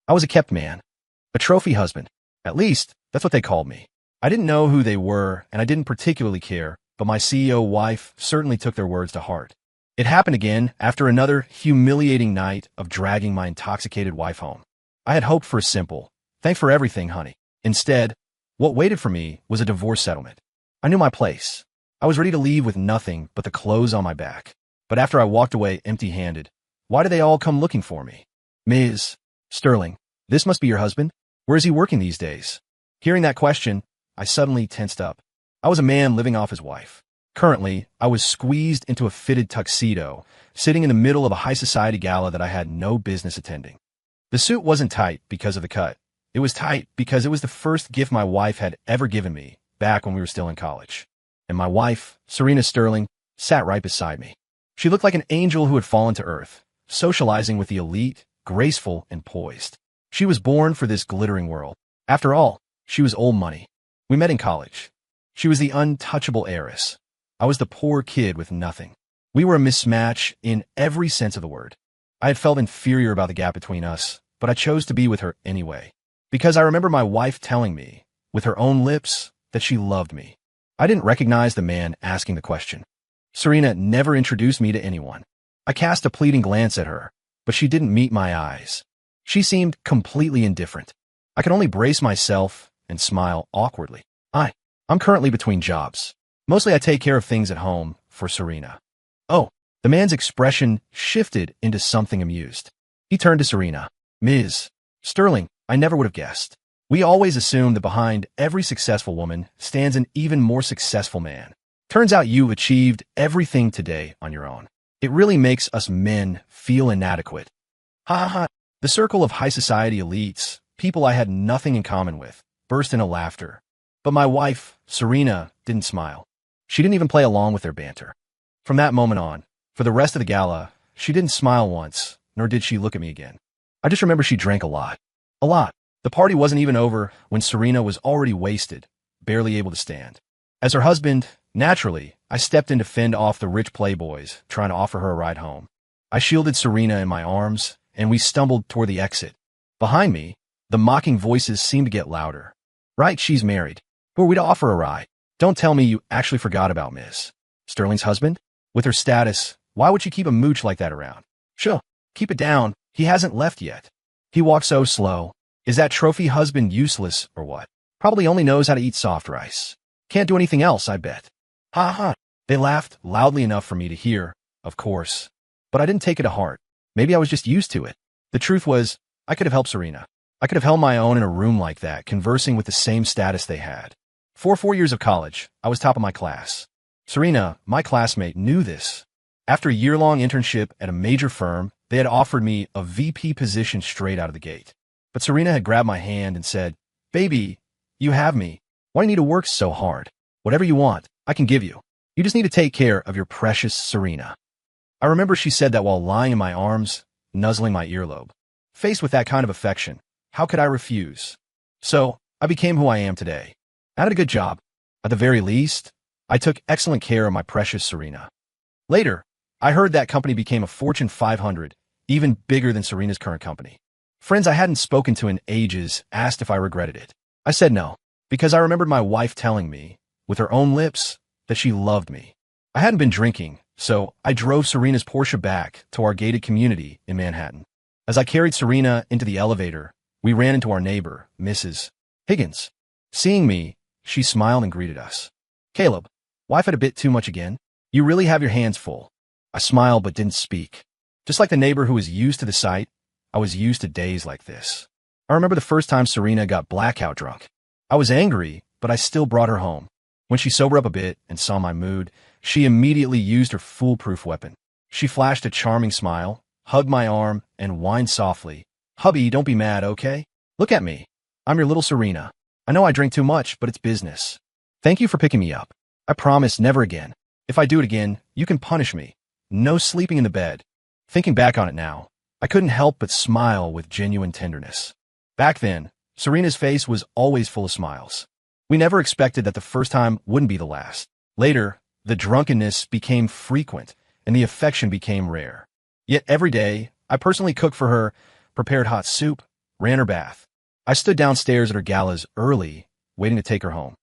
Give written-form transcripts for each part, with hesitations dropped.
I was a kept man, a trophy husband. At least, that's what they called me. I didn't know who they were, and I didn't particularly care, but my CEO wife certainly took their words to heart. It happened again after another humiliating night of dragging my intoxicated wife home. I had hoped for a simple, "Thanks for everything, honey." Instead, what waited for me was a divorce settlement. I knew my place. I was ready to leave with nothing but the clothes on my back. But after I walked away empty-handed, why did they all come looking for me? "Ms. Sterling, this must be your husband? Where is he working these days?" Hearing that question, I suddenly tensed up. I was a man living off his wife. Currently, I was squeezed into a fitted tuxedo, sitting in the middle of a high-society gala that I had no business attending. The suit wasn't tight because of the cut. It was tight because it was the first gift my wife had ever given me back when we were still in college. And my wife, Serena Sterling, sat right beside me. She looked like an angel who had fallen to earth, socializing with the elite, graceful, and poised. She was born for this glittering world. After all, she was old money. We met in college. She was the untouchable heiress. I was the poor kid with nothing. We were a mismatch in every sense of the word. I had felt inferior about the gap between us, but I chose to be with her anyway. Because I remember my wife telling me, with her own lips, that she loved me. I didn't recognize the man asking the question. Serena never introduced me to anyone. I cast a pleading glance at her, but she didn't meet my eyes. She seemed completely indifferent. I could only brace myself and smile awkwardly. I'm currently between jobs. Mostly I take care of things at home for Serena. Oh, the man's expression shifted into something amused. He turned to Serena. "Ms. Sterling, I never would have guessed. We always assume that behind every successful woman stands an even more successful man. Turns out you've achieved everything today on your own. It really makes us men feel inadequate." Ha ha ha. The circle of high society elites, people I had nothing in common with, burst into laughter. But my wife, Serena, didn't smile. She didn't even play along with their banter. From that moment on, for the rest of the gala, she didn't smile once, nor did she look at me again. I just remember she drank a lot. A lot. The party wasn't even over when Serena was already wasted, barely able to stand. As her husband, naturally, I stepped in to fend off the rich playboys trying to offer her a ride home. I shielded Serena in my arms, and we stumbled toward the exit. Behind me, the mocking voices seemed to get louder. "Right, she's married. Who are we to offer a ride? Don't tell me you actually forgot about Ms. Sterling's husband? With her status, why would she keep a mooch like that around? Sure, keep it down. He hasn't left yet. He walks so slow. Is that trophy husband useless or what? Probably only knows how to eat soft rice. Can't do anything else, I bet." Ha ha. They laughed loudly enough for me to hear, of course. But I didn't take it to heart. Maybe I was just used to it. The truth was, I could have helped Serena. I could have held my own in a room like that, conversing with the same status they had. For 4 years of college, I was top of my class. Serena, my classmate, knew this. After a year-long internship at a major firm, they had offered me a VP position straight out of the gate. But Serena had grabbed my hand and said, "Baby, you have me. Why do you need to work so hard? Whatever you want, I can give you. You just need to take care of your precious Serena." I remember she said that while lying in my arms, nuzzling my earlobe. Faced with that kind of affection, how could I refuse? So, I became who I am today. I had a good job. At the very least, I took excellent care of my precious Serena. Later, I heard that company became a Fortune 500, even bigger than Serena's current company. Friends I hadn't spoken to in ages asked if I regretted it. I said no, because I remembered my wife telling me, with her own lips, that she loved me. I hadn't been drinking, so I drove Serena's Porsche back to our gated community in Manhattan. As I carried Serena into the elevator, we ran into our neighbor, Mrs. Higgins. Seeing me, she smiled and greeted us. "Caleb, wife had a bit too much again? You really have your hands full." I smiled but didn't speak. Just like the neighbor who was used to the sight, I was used to days like this. I remember the first time Serena got blackout drunk. I was angry, but I still brought her home. When she sobered up a bit and saw my mood, she immediately used her foolproof weapon. She flashed a charming smile, hugged my arm, and whined softly, "Hubby, don't be mad, okay? Look at me. I'm your little Serena. I know I drink too much, but it's business. Thank you for picking me up. I promise never again. If I do it again, you can punish me. No sleeping in the bed." Thinking back on it now, I couldn't help but smile with genuine tenderness. Back then, Serena's face was always full of smiles. We never expected that the first time wouldn't be the last. Later, the drunkenness became frequent, and the affection became rare. Yet every day, I personally cooked for her, prepared hot soup, ran her bath. I stood downstairs at her galas early, waiting to take her home.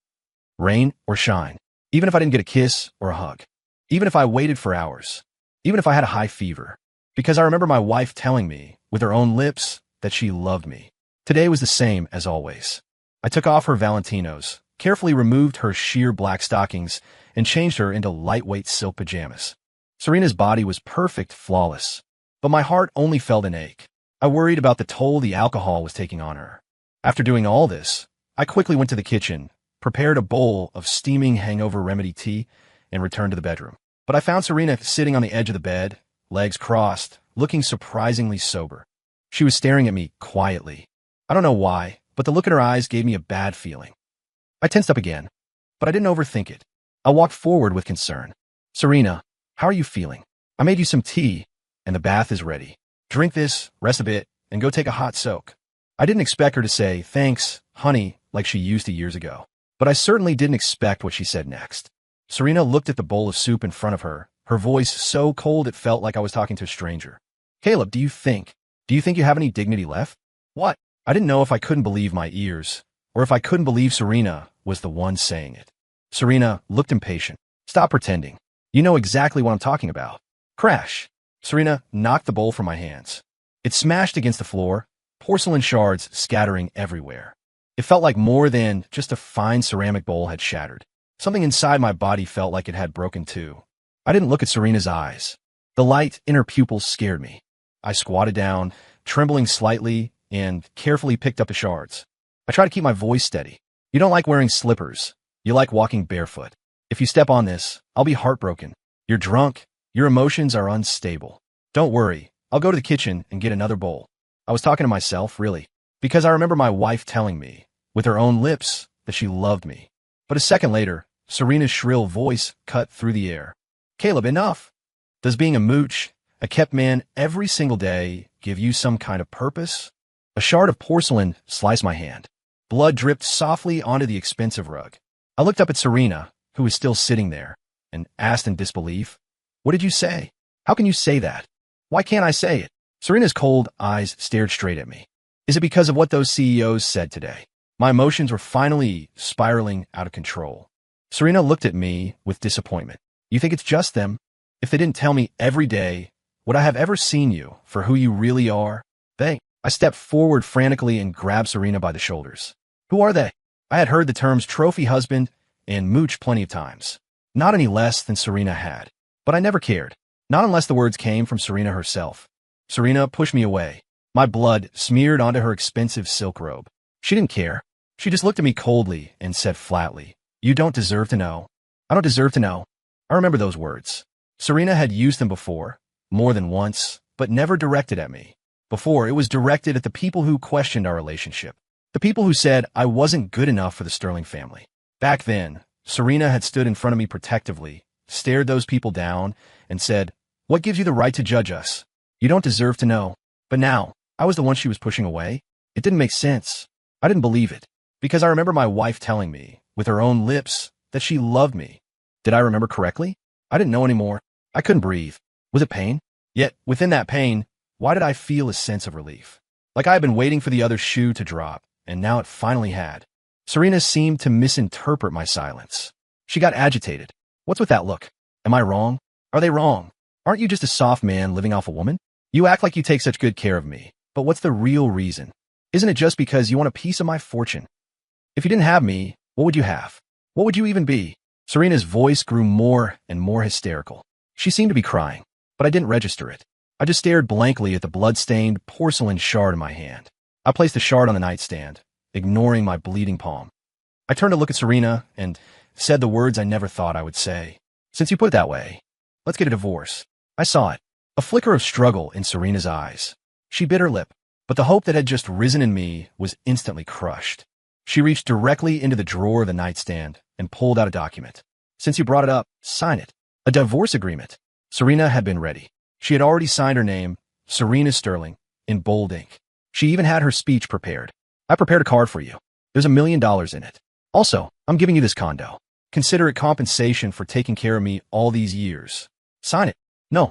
Rain or shine. Even if I didn't get a kiss or a hug. Even if I waited for hours. Even if I had a high fever. Because I remember my wife telling me, with her own lips, that she loved me. Today was the same as always. I took off her Valentinos, carefully removed her sheer black stockings, and changed her into lightweight silk pajamas. Serena's body was perfect, flawless. But my heart only felt an ache. I worried about the toll the alcohol was taking on her. After doing all this, I quickly went to the kitchen, prepared a bowl of steaming hangover remedy tea, and returned to the bedroom. But I found Serena sitting on the edge of the bed, legs crossed, looking surprisingly sober. She was staring at me quietly. I don't know why, but the look in her eyes gave me a bad feeling. I tensed up again, but I didn't overthink it. I walked forward with concern. Serena, how are you feeling? I made you some tea, and the bath is ready. Drink this, rest a bit, and go take a hot soak. I didn't expect her to say, thanks, honey, like she used to years ago. But I certainly didn't expect what she said next. Serena looked at the bowl of soup in front of her, her voice so cold it felt like I was talking to a stranger. Caleb, do you think you have any dignity left? What? I didn't know if I couldn't believe my ears, or if I couldn't believe Serena was the one saying it. Serena looked impatient. Stop pretending. You know exactly what I'm talking about. Crash. Serena knocked the bowl from my hands. It smashed against the floor, porcelain shards scattering everywhere. It felt like more than just a fine ceramic bowl had shattered. Something inside my body felt like it had broken too. I didn't look at Serena's eyes. The light in her pupils scared me. I squatted down, trembling slightly, and carefully picked up the shards. I tried to keep my voice steady. You don't like wearing slippers. You like walking barefoot. If you step on this, I'll be heartbroken. You're drunk. Your emotions are unstable. Don't worry. I'll go to the kitchen and get another bowl. I was talking to myself, really, because I remember my wife telling me, with her own lips, that she loved me. But a second later, Serena's shrill voice cut through the air. Caleb, enough. Does being a mooch, a kept man every single day, give you some kind of purpose? A shard of porcelain sliced my hand. Blood dripped softly onto the expensive rug. I looked up at Serena, who was still sitting there, and asked in disbelief, What did you say? How can you say that? Why can't I say it? Serena's cold eyes stared straight at me. Is it because of what those CEOs said today? My emotions were finally spiraling out of control. Serena looked at me with disappointment. You think it's just them? If they didn't tell me every day, would I have ever seen you for who you really are? They. I stepped forward frantically and grabbed Serena by the shoulders. Who are they? I had heard the terms trophy husband and mooch plenty of times. Not any less than Serena had. But I never cared. Not unless the words came from Serena herself. Serena pushed me away. My blood smeared onto her expensive silk robe. She didn't care. She just looked at me coldly and said flatly, You don't deserve to know. I don't deserve to know. I remember those words. Serena had used them before, more than once, but never directed at me. Before, it was directed at the people who questioned our relationship. The people who said I wasn't good enough for the Sterling family. Back then, Serena had stood in front of me protectively, stared those people down, and said, What gives you the right to judge us? You don't deserve to know. But now, I was the one she was pushing away. It didn't make sense. I didn't believe it. Because I remember my wife telling me, with her own lips, that she loved me. Did I remember correctly? I didn't know anymore. I couldn't breathe. Was it pain? Yet, within that pain, why did I feel a sense of relief? Like I had been waiting for the other shoe to drop, and now it finally had. Serena seemed to misinterpret my silence. She got agitated. What's with that look? Am I wrong? Are they wrong? Aren't you just a soft man living off a woman? You act like you take such good care of me, but what's the real reason? Isn't it just because you want a piece of my fortune? If you didn't have me, what would you have? What would you even be? Serena's voice grew more and more hysterical. She seemed to be crying, but I didn't register it. I just stared blankly at the blood-stained porcelain shard in my hand. I placed the shard on the nightstand, ignoring my bleeding palm. I turned to look at Serena and said the words I never thought I would say. Since you put it that way, let's get a divorce. I saw it. A flicker of struggle in Serena's eyes. She bit her lip, but the hope that had just risen in me was instantly crushed. She reached directly into the drawer of the nightstand and pulled out a document. Since you brought it up, sign it. A divorce agreement. Serena had been ready. She had already signed her name, Serena Sterling, in bold ink. She even had her speech prepared. I prepared a card for you. There's $1 million in it. Also, I'm giving you this condo. Consider it compensation for taking care of me all these years. Sign it. No.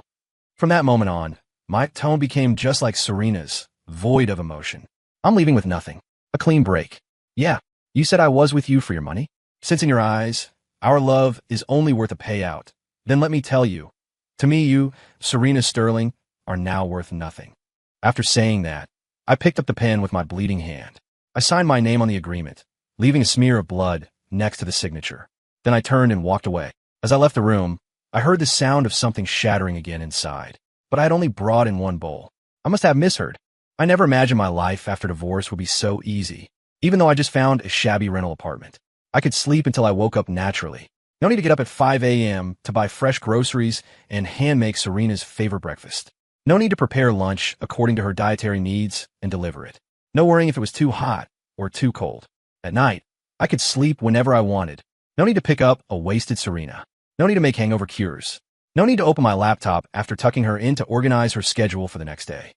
From that moment on, my tone became just like Serena's, void of emotion. I'm leaving with nothing. A clean break. Yeah, you said I was with you for your money? Since in your eyes, our love is only worth a payout. Then let me tell you, to me you, Serena Sterling, are now worth nothing. After saying that, I picked up the pen with my bleeding hand. I signed my name on the agreement, leaving a smear of blood next to the signature. Then I turned and walked away. As I left the room, I heard the sound of something shattering again inside, but I had only brought in one bowl. I must have misheard. I never imagined my life after divorce would be so easy. Even though I just found a shabby rental apartment, I could sleep until I woke up naturally. No need to get up at 5 a.m. to buy fresh groceries and hand-make Serena's favorite breakfast. No need to prepare lunch according to her dietary needs and deliver it. No worrying if it was too hot or too cold. At night, I could sleep whenever I wanted. No need to pick up a wasted Serena. No need to make hangover cures. No need to open my laptop after tucking her in to organize her schedule for the next day.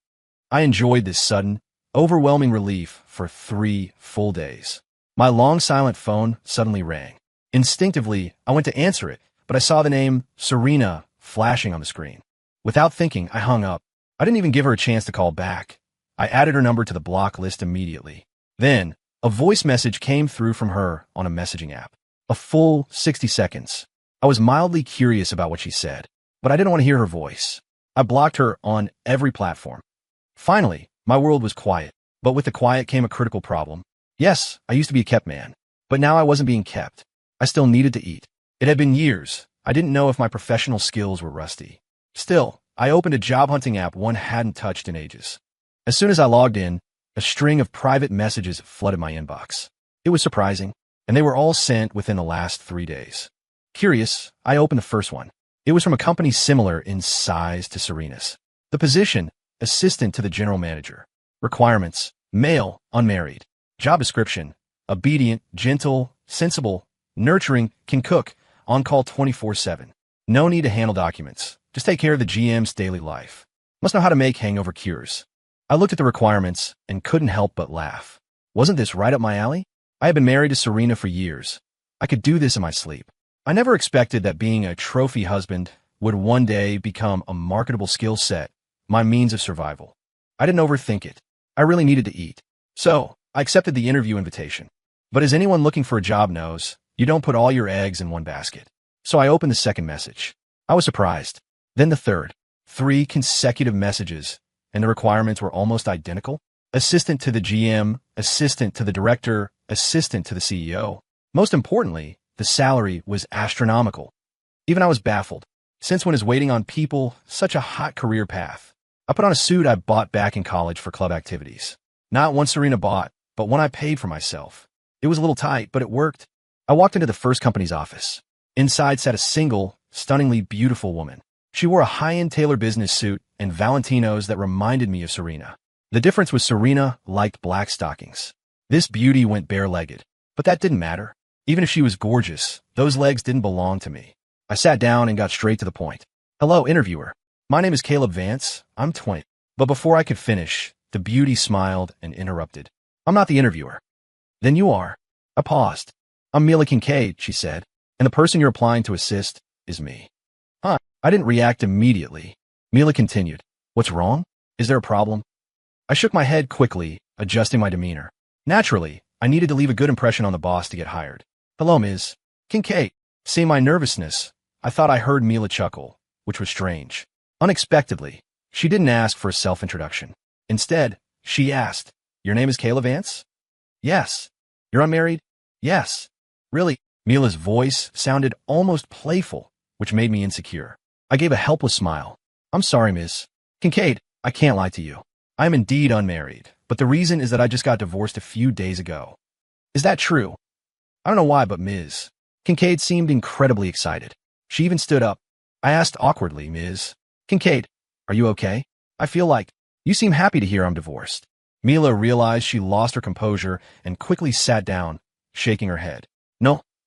I enjoyed this sudden, overwhelming relief for 3 full days. My long silent phone suddenly rang. Instinctively, I went to answer it, but I saw the name Serena flashing on the screen. Without thinking, I hung up. I didn't even give her a chance to call back. I added her number to the block list immediately. Then, a voice message came through from her on a messaging app. A full 60 seconds. I was mildly curious about what she said, but I didn't want to hear her voice. I blocked her on every platform. Finally, my world was quiet, but with the quiet came a critical problem. Yes, I used to be a kept man, but now I wasn't being kept. I still needed to eat. It had been years. I didn't know if my professional skills were rusty. Still, I opened a job hunting app one hadn't touched in ages. As soon as I logged in, a string of private messages flooded my inbox. It was surprising, and they were all sent within the last 3 days. Curious, I opened the first one. It was from a company similar in size to Serena's. The position, assistant to the general manager. Requirements, male, unmarried. Job description, obedient, gentle, sensible, nurturing, can cook, on call 24/7. No need to handle documents. Just take care of the GM's daily life. Must know how to make hangover cures. I looked at the requirements and couldn't help but laugh. Wasn't this right up my alley? I had been married to Serena for years. I could do this in my sleep. I never expected that being a trophy husband would one day become a marketable skill set, my means of survival. I didn't overthink it. I really needed to eat. So, I accepted the interview invitation. But as anyone looking for a job knows, you don't put all your eggs in one basket. So I opened the second message. I was surprised. Then the third. 3 consecutive messages, and the requirements were almost identical. Assistant to the GM, assistant to the director, assistant to the CEO. Most importantly, the salary was astronomical. Even I was baffled. Since when is waiting on people such a hot career path? I put on a suit I bought back in college for club activities. Not one Serena bought, but one I paid for myself. It was a little tight, but it worked. I walked into the first company's office. Inside sat a single, stunningly beautiful woman. She wore a high-end Taylor business suit and Valentinos that reminded me of Serena. The difference was Serena liked black stockings. This beauty went bare-legged, but that didn't matter. Even if she was gorgeous, those legs didn't belong to me. I sat down and got straight to the point. Hello, interviewer. My name is Caleb Vance. I'm 20. But before I could finish, the beauty smiled and interrupted. I'm not the interviewer. Then you are. I paused. I'm Mila Kincaid, she said, and the person you're applying to assist is me. Huh. I didn't react immediately. Mila continued. What's wrong? Is there a problem? I shook my head quickly, adjusting my demeanor. Naturally, I needed to leave a good impression on the boss to get hired. Hello, Ms. Kincaid. Seeing my nervousness, I thought I heard Mila chuckle, which was strange. Unexpectedly, she didn't ask for a self-introduction. Instead, she asked, Your name is Caleb Vance? Yes. You're unmarried? Yes. Really? Mila's voice sounded almost playful, which made me insecure. I gave a helpless smile. I'm sorry, Ms. Kincaid, I can't lie to you. I am indeed unmarried, but the reason is that I just got divorced a few days ago. Is that true? I don't know why, but Ms. Kincaid seemed incredibly excited. She even stood up. I asked awkwardly, Ms. Kincaid, are you okay? I feel like you seem happy to hear I'm divorced. Mila realized she lost her composure and quickly sat down, shaking her head.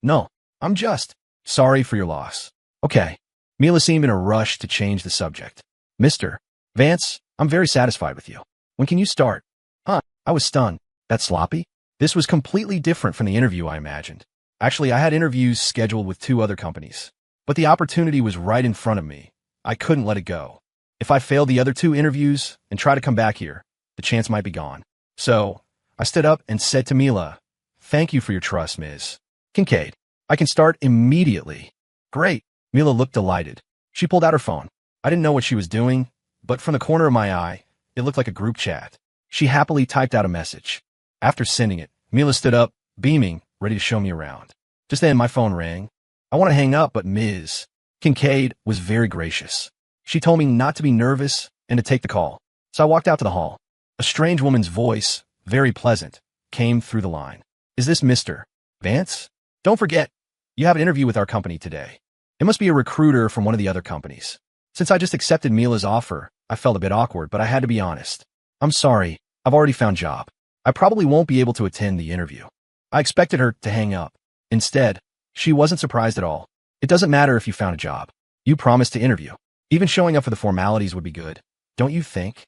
No, I'm just sorry for your loss. Okay. Mila seemed in a rush to change the subject. Mr. Vance, I'm very satisfied with you. When can you start? Huh, I was stunned. That sloppy? This was completely different from the interview I imagined. Actually, I had interviews scheduled with 2 other companies, but the opportunity was right in front of me. I couldn't let it go. If I failed the other 2 interviews and try to come back here, the chance might be gone. So, I stood up and said to Mila, "Thank you for your trust, Ms. Kincaid. I can start immediately." "Great." Mila looked delighted. She pulled out her phone. I didn't know what she was doing, but from the corner of my eye, it looked like a group chat. She happily typed out a message. After sending it, Mila stood up, beaming, ready to show me around. Just then, my phone rang. I want to hang up, but Ms. Kincaid was very gracious. She told me not to be nervous and to take the call. So I walked out to the hall. A strange woman's voice, very pleasant, came through the line. "Is this Mr. Vance? Don't forget, you have an interview with our company today." It must be a recruiter from one of the other companies. Since I just accepted Mila's offer, I felt a bit awkward, but I had to be honest. "I'm sorry, I've already found a job. I probably won't be able to attend the interview." I expected her to hang up. Instead, she wasn't surprised at all. "It doesn't matter if you found a job. You promised to interview. Even showing up for the formalities would be good, don't you think?"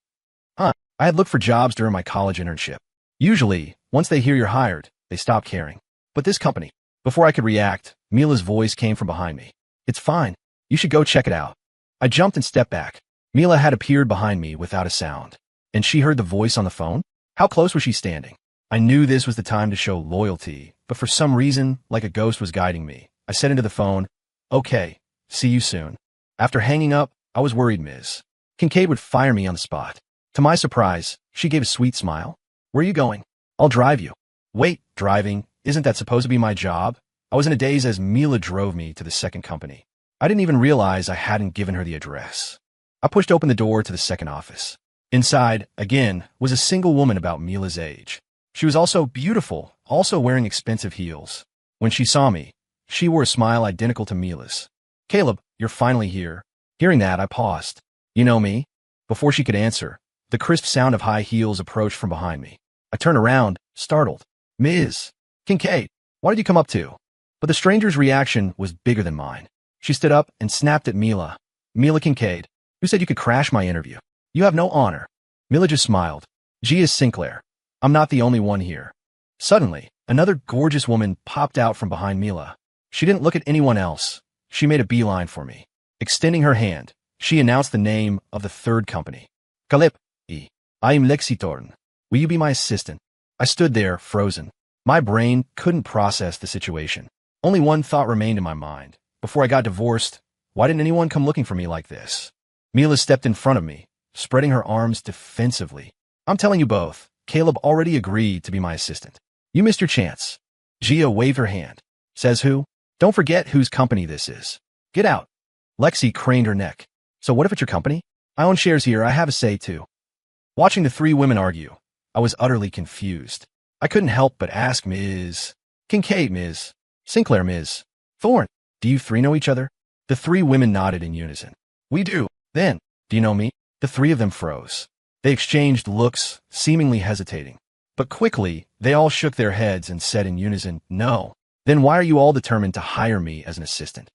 I had looked for jobs during my college internship. Usually, once they hear you're hired, they stop caring. But this company, before I could react, Mila's voice came from behind me. "It's fine. You should go check it out." I jumped and stepped back. Mila had appeared behind me without a sound. And she heard the voice on the phone? How close was she standing? I knew this was the time to show loyalty, but for some reason, like a ghost was guiding me. I said into the phone, "Okay, see you soon." After hanging up, I was worried Ms. Kincaid would fire me on the spot. To my surprise, she gave a sweet smile. "Where are you going?" "I'll drive you." "Wait, driving? Isn't that supposed to be my job?" I was in a daze as Mila drove me to the second company. I didn't even realize I hadn't given her the address. I pushed open the door to the second office. Inside, again, was a single woman about Mila's age. She was also beautiful, also wearing expensive heels. When she saw me, she wore a smile identical to Mila's. "Caleb, you're finally here." Hearing that, I paused. "You know me?" Before she could answer, the crisp sound of high heels approached from behind me. I turned around, startled. "Ms. Kincaid, why did you come up to?" But the stranger's reaction was bigger than mine. She stood up and snapped at Mila. "Mila Kincaid, who said you could crash my interview? You have no honor." Mila just smiled. "Gia Sinclair. I'm not the only one here." Suddenly, another gorgeous woman popped out from behind Mila. She didn't look at anyone else. She made a beeline for me. Extending her hand, she announced the name of the third company. "Caleb, I am Lexi Thornton. Will you be my assistant?" I stood there, frozen. My brain couldn't process the situation. Only one thought remained in my mind. Before I got divorced, why didn't anyone come looking for me like this? Mila stepped in front of me, spreading her arms defensively. "I'm telling you both, Caleb already agreed to be my assistant. You missed your chance." Gia waved her hand. "Says who? Don't forget whose company this is. Get out." Lexi craned her neck. "So what if it's your company? I own shares here. I have a say too." Watching the three women argue, I was utterly confused. I couldn't help but ask Ms. Kincaid, Ms. Sinclair, Ms. Thorne, "Do you three know each other?" The three women nodded in unison. "We do." "Then, do you know me?" The three of them froze. They exchanged looks, seemingly hesitating. But quickly, they all shook their heads and said in unison, "No." "Then why are you all determined to hire me as an assistant?"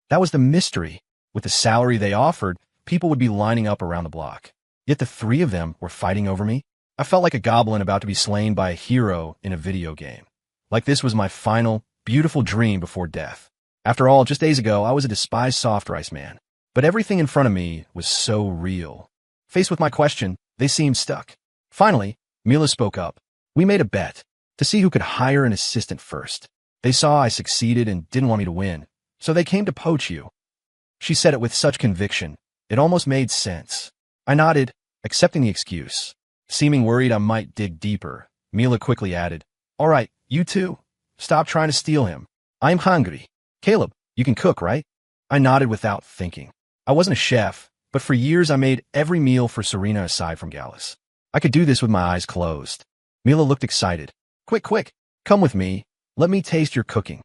That was the mystery. With the salary they offered, people would be lining up around the block. Yet the three of them were fighting over me. I felt like a goblin about to be slain by a hero in a video game. Like this was my final, beautiful dream before death. After all, just days ago, I was a despised soft rice man. But everything in front of me was so real. Faced with my question, they seemed stuck. Finally, Mila spoke up. "We made a bet to see who could hire an assistant first. They saw I succeeded and didn't want me to win, so they came to poach you." She said it with such conviction, it almost made sense. I nodded, accepting the excuse. Seeming worried I might dig deeper, Mila quickly added, "All right, you two, stop trying to steal him. I'm hungry. Caleb, you can cook, right?" I nodded without thinking. I wasn't a chef, but for years I made every meal for Serena aside from Gallus. I could do this with my eyes closed. Mila looked excited. Quick, come with me. Let me taste your cooking."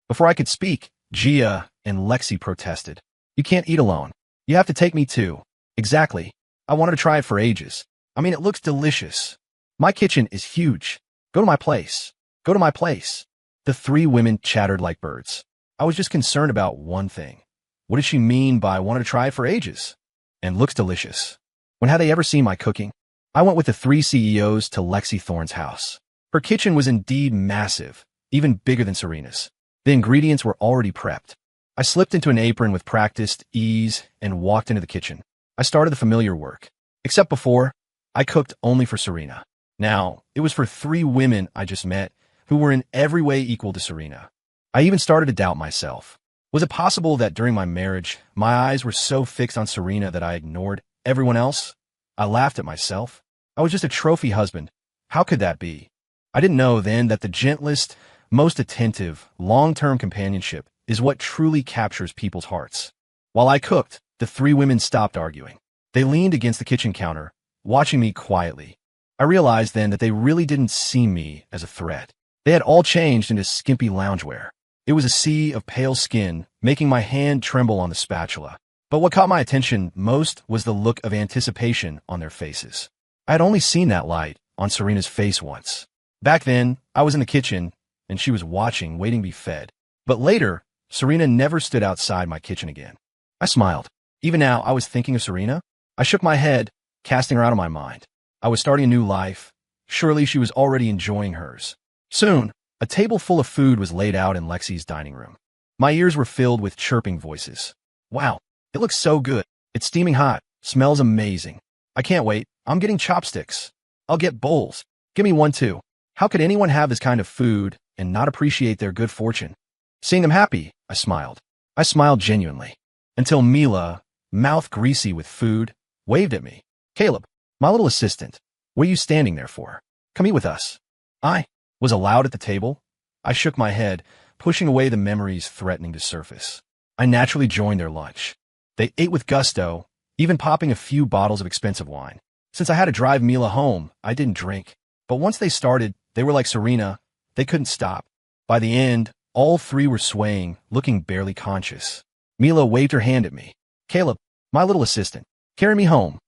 Before I could speak, Gia and Lexi protested. "You can't eat alone. You have to take me too." "Exactly. I wanted to try it for ages. I mean, it looks delicious. My kitchen is huge. Go to my place. Go to my place." The three women chattered like birds. I was just concerned about one thing. What did she mean by wanted to try it for ages? And looks delicious. When had they ever seen my cooking? I went with the three CEOs to Lexi Thorne's house. Her kitchen was indeed massive, even bigger than Serena's. The ingredients were already prepped. I slipped into an apron with practiced ease and walked into the kitchen. I started the familiar work. Except before, I cooked only for Serena. Now, it was for 3 women I just met who were in every way equal to Serena. I even started to doubt myself. Was it possible that during my marriage, my eyes were so fixed on Serena that I ignored everyone else? I laughed at myself. I was just a trophy husband. How could that be? I didn't know then that the gentlest, most attentive, long-term companionship is what truly captures people's hearts. While I cooked, the 3 women stopped arguing. They leaned against the kitchen counter, watching me quietly. I realized then that they really didn't see me as a threat. They had all changed into skimpy loungewear. It was a sea of pale skin, making my hand tremble on the spatula. But what caught my attention most was the look of anticipation on their faces. I had only seen that light on Serena's face once. Back then, I was in the kitchen, and she was watching, waiting to be fed. But later, Serena never stood outside my kitchen again. I smiled. Even now, I was thinking of Serena. I shook my head, casting her out of my mind. I was starting a new life. Surely she was already enjoying hers. Soon, a table full of food was laid out in Lexi's dining room. My ears were filled with chirping voices. Wow, it looks so good. It's steaming hot. Smells amazing. I can't wait. I'm getting chopsticks. I'll get bowls. Give me one too. How could anyone have this kind of food and not appreciate their good fortune? Seeing them happy, I smiled. I smiled genuinely. Until Mila, mouth greasy with food, waved at me. Caleb, my little assistant, what are you standing there for? Come eat with us. I was allowed at the table. I shook my head, pushing away the memories threatening to surface. I naturally joined their lunch. They ate with gusto, even popping a few bottles of expensive wine. Since I had to drive Mila home, I didn't drink. But once they started, they were like Serena. They couldn't stop. By the end, all 3 were swaying, looking barely conscious. Mila waved her hand at me. Caleb, my little assistant, carry me home.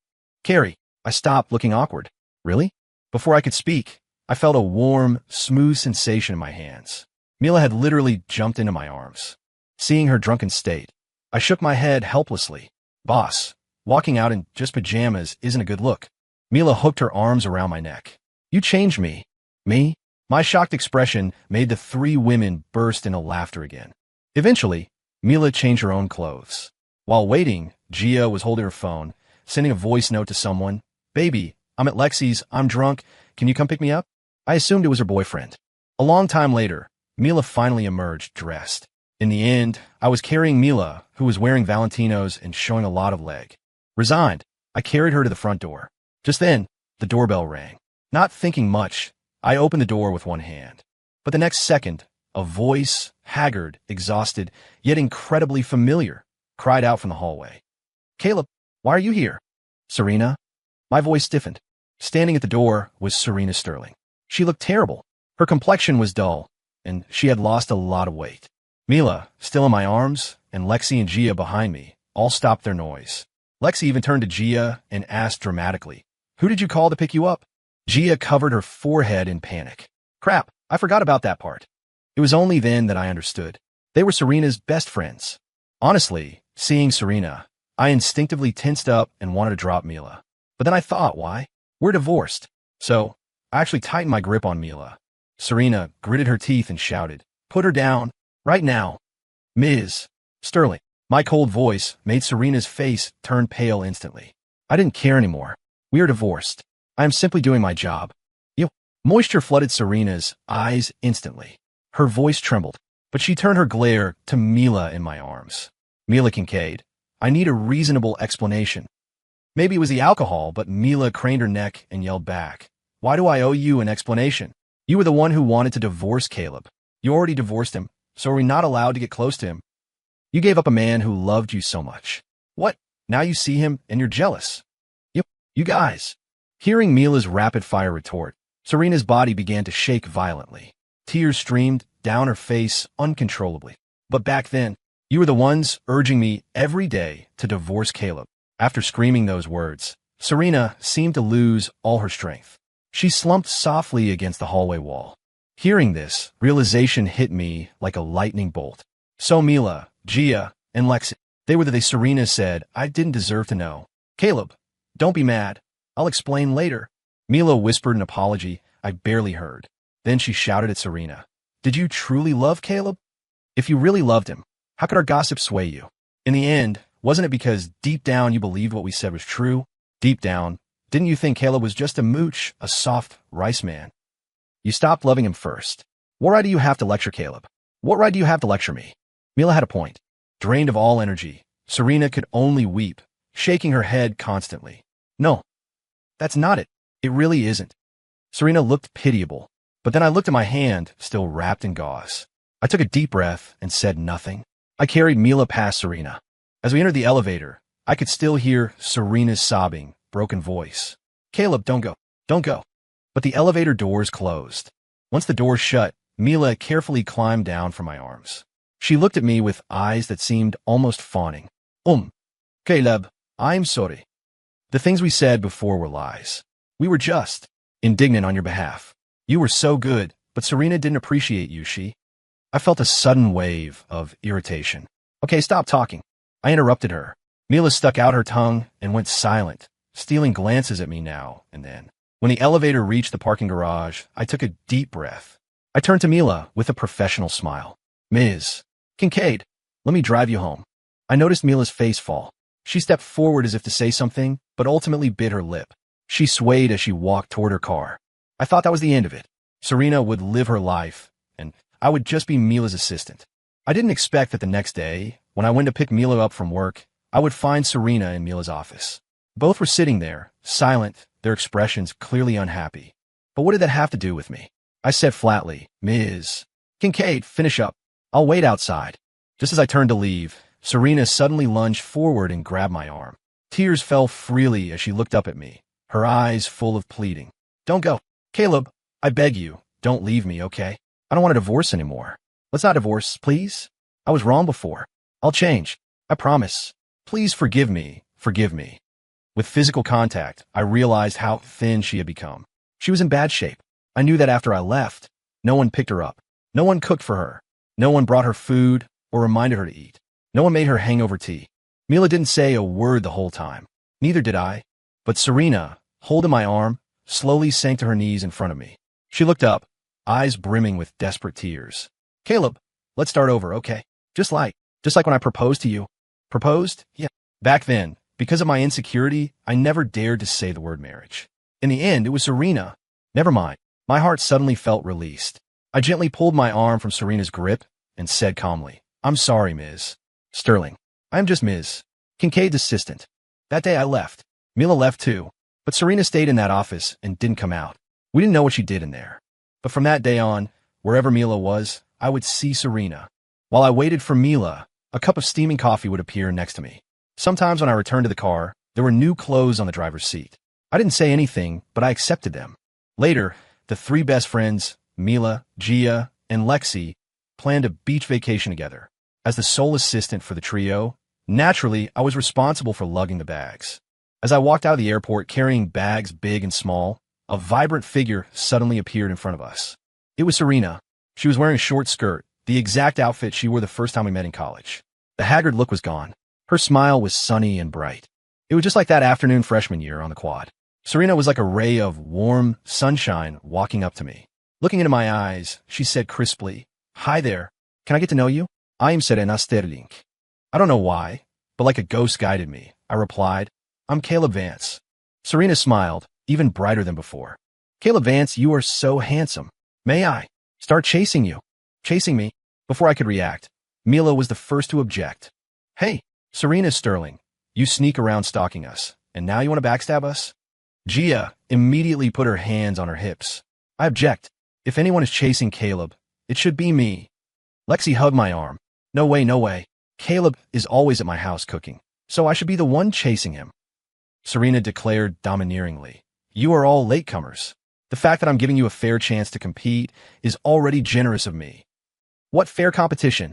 Carry. I stopped, looking awkward. Really? Before I could speak, I felt a warm, smooth sensation in my hands. Mila had literally jumped into my arms. Seeing her drunken state, I shook my head helplessly. Boss, walking out in just pajamas isn't a good look. Mila hooked her arms around my neck. You changed me. Me? My shocked expression made the 3 women burst into laughter again. Eventually, Mila changed her own clothes. While waiting, Gia was holding her phone, sending a voice note to someone. Baby, I'm at Lexi's. I'm drunk. Can you come pick me up? I assumed it was her boyfriend. A long time later, Mila finally emerged, dressed. In the end, I was carrying Mila, who was wearing Valentinos and showing a lot of leg. Resigned, I carried her to the front door. Just then, the doorbell rang. Not thinking much, I opened the door with one hand. But the next second, a voice, haggard, exhausted, yet incredibly familiar, cried out from the hallway. Caleb, why are you here? Serena? My voice stiffened. Standing at the door was Serena Sterling. She looked terrible. Her complexion was dull, and she had lost a lot of weight. Mila, still in my arms, and Lexi and Gia behind me, all stopped their noise. Lexi even turned to Gia and asked dramatically, Who did you call to pick you up? Gia covered her forehead in panic. Crap, I forgot about that part. It was only then that I understood. They were Serena's best friends. Honestly, seeing Serena, I instinctively tensed up and wanted to drop Mila. But then I thought, why? We're divorced. So, I actually tightened my grip on Mila. Serena gritted her teeth and shouted, Put her down, right now. Ms. Sterling. My cold voice made Serena's face turn pale instantly. I didn't care anymore. We are divorced. I am simply doing my job. Moisture flooded Serena's eyes instantly. Her voice trembled, but she turned her glare to Mila in my arms. Mila Kincaid, I need a reasonable explanation. Maybe it was the alcohol, but Mila craned her neck and yelled back. Why do I owe you an explanation? You were the one who wanted to divorce Caleb. You already divorced him, so are we not allowed to get close to him? You gave up a man who loved you so much. What? Now you see him and you're jealous. You guys. Hearing Mila's rapid-fire retort, Serena's body began to shake violently. Tears streamed down her face uncontrollably. But back then, you were the ones urging me every day to divorce Caleb. After screaming those words, Serena seemed to lose all her strength. She slumped softly against the hallway wall. Hearing this, realization hit me like a lightning bolt. So Mila, Gia, and Lexi, they were the Serena said I didn't deserve to know. Caleb, don't be mad. I'll explain later. Mila whispered an apology I barely heard. Then she shouted at Serena. Did you truly love Caleb? If you really loved him, how could our gossip sway you? In the end, wasn't it because deep down you believed what we said was true? Deep down, Didn't you think Caleb was just a mooch, a soft rice man? You stopped loving him first. What right do you have to lecture Caleb? What right do you have to lecture me? Mila had a point. Drained of all energy, Serena could only weep, shaking her head constantly. No, that's not it. It really isn't. Serena looked pitiable, but then I looked at my hand, still wrapped in gauze. I took a deep breath and said nothing. I carried Mila past Serena. As we entered the elevator, I could still hear Serena's sobbing, broken voice. Caleb, don't go. Don't go. But the elevator doors closed. Once the doors shut, Mila carefully climbed down from my arms. She looked at me with eyes that seemed almost fawning. Caleb, I'm sorry. The things we said before were lies. We were just indignant on your behalf. You were so good, but Serena didn't appreciate you, I felt a sudden wave of irritation. Okay, stop talking. I interrupted her. Mila stuck out her tongue and went silent, stealing glances at me now and then. When the elevator reached the parking garage, I took a deep breath. I turned to Mila with a professional smile. Ms. Kincaid, let me drive you home. I noticed Mila's face fall. She stepped forward as if to say something, but ultimately bit her lip. She swayed as she walked toward her car. I thought that was the end of it. Serena would live her life, and I would just be Mila's assistant. I didn't expect that the next day, when I went to pick Mila up from work, I would find Serena in Mila's office. Both were sitting there, silent, their expressions clearly unhappy. But what did that have to do with me? I said flatly, Ms. Kincaid, finish up. I'll wait outside. Just as I turned to leave, Serena suddenly lunged forward and grabbed my arm. Tears fell freely as she looked up at me, her eyes full of pleading. Don't go. Caleb, I beg you, don't leave me, okay? I don't want a divorce anymore. Let's not divorce, please. I was wrong before. I'll change. I promise. Please forgive me. Forgive me. With physical contact, I realized how thin she had become. She was in bad shape. I knew that after I left, no one picked her up. No one cooked for her. No one brought her food or reminded her to eat. No one made her hangover tea. Mila didn't say a word the whole time. Neither did I. But Serena, holding my arm, slowly sank to her knees in front of me. She looked up, eyes brimming with desperate tears. Caleb, let's start over, okay? Just like when I proposed to you. Proposed? Yeah. Back then, because of my insecurity, I never dared to say the word marriage. In the end, it was Serena. Never mind. My heart suddenly felt released. I gently pulled my arm from Serena's grip and said calmly, I'm sorry, Ms. Sterling. I'm just Ms. Kincaid's assistant. That day I left. Mila left too, but Serena stayed in that office and didn't come out. We didn't know what she did in there. But from that day on, wherever Mila was, I would see Serena. While I waited for Mila, a cup of steaming coffee would appear next to me. Sometimes when I returned to the car, there were new clothes on the driver's seat. I didn't say anything, but I accepted them. Later, the three best friends, Mila, Gia, and Lexi, planned a beach vacation together. As the sole assistant for the trio, naturally, I was responsible for lugging the bags. As I walked out of the airport carrying bags big and small, a vibrant figure suddenly appeared in front of us. It was Serena. She was wearing a short skirt, the exact outfit she wore the first time we met in college. The haggard look was gone. Her smile was sunny and bright. It was just like that afternoon freshman year on the quad. Serena was like a ray of warm sunshine walking up to me. Looking into my eyes, she said crisply, Hi there. Can I get to know you? I am Serena Sterling. I don't know why, but like a ghost guided me. I replied, I'm Caleb Vance. Serena smiled, even brighter than before. Caleb Vance, you are so handsome. May I start chasing you? Chasing me? Before I could react, Mila was the first to object. Hey, Serena Sterling, you sneak around stalking us, and now you want to backstab us? Gia immediately put her hands on her hips. I object. If anyone is chasing Caleb, it should be me. Lexi hugged my arm. No way, no way. Caleb is always at my house cooking, so I should be the one chasing him. Serena declared domineeringly, You are all latecomers. The fact that I'm giving you a fair chance to compete is already generous of me. What fair competition?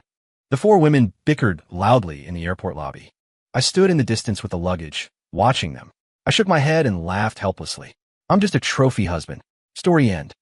The four women bickered loudly in the airport lobby. I stood in the distance with the luggage, watching them. I shook my head and laughed helplessly. I'm just a trophy husband. Story end.